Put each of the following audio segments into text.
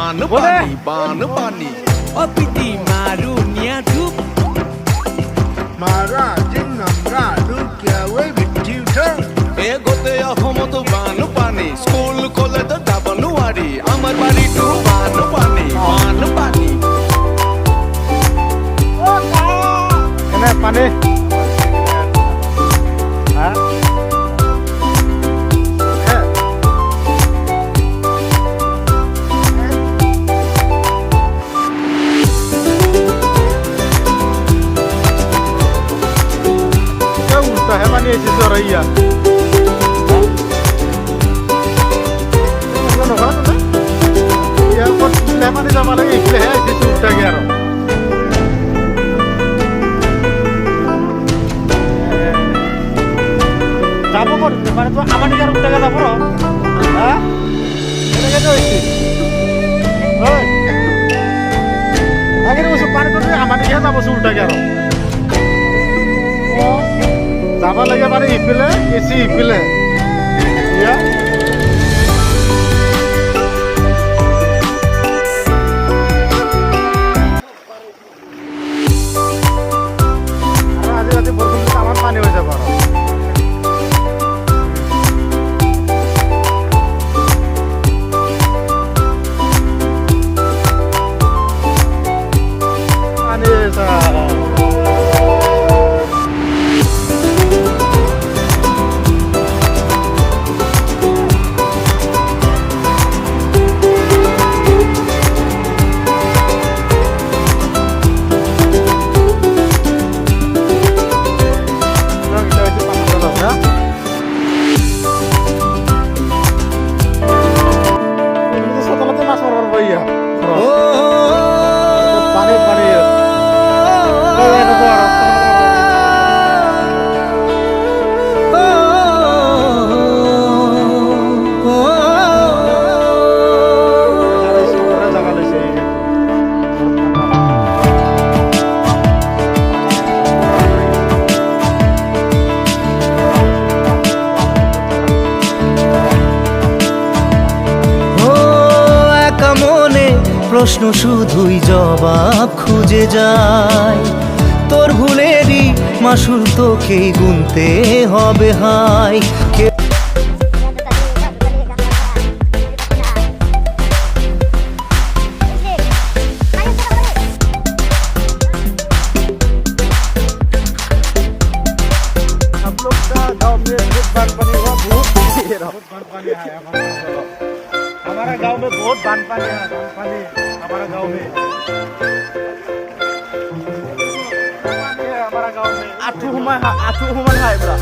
बान पानी Opiti maru nia dup Mara jinamra lukya we bityuta এগোতে অসমত বান পানী স্কুল কলেজ যাব নোৱাৰি আমাৰ বাৰীটো বান পানী Kena pane Ha Kau ulta hai pane isi soraya Lemani sama lagi ikhlas ya isi ulta gero Jabu kok, mana tuh aman di rumah tangga dapur, hah? Ini kan tuh isi, hoi, akhirnya musuh panen tuh aman di rumah dapur sulta karo, oh, sama lagi panen ipile, isi ipile, ya. Karena hati-hati berkumpul aman panen aja baru. প্রশ্ন শুধুই জবাব খুঁজে যায় তোর ভুলেরই মাসুল তোকেই গুনতে হবে হাই हमारा गांव में बहुत बानपानी है हमारा गांव में हमारा गांव में आठू हुमन है बड़ा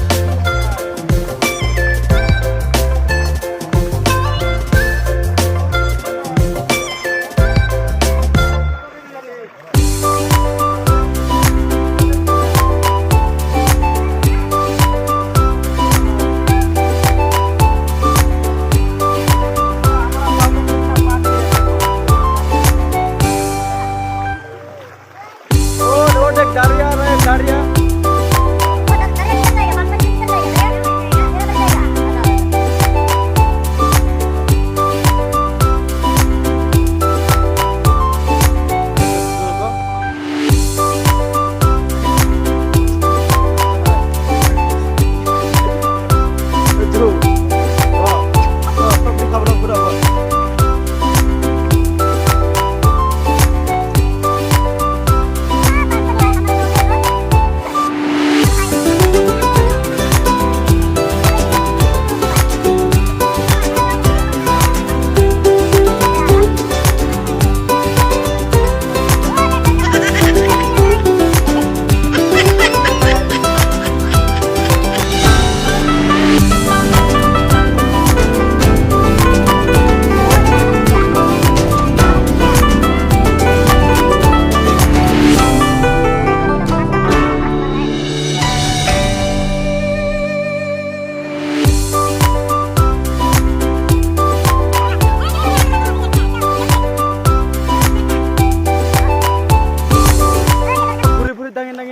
Daria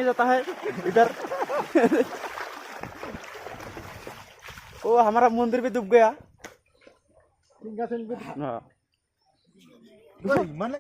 जाता है इधर। ओ हमारा मंदिर भी डूब गया। हाँ ওই মানে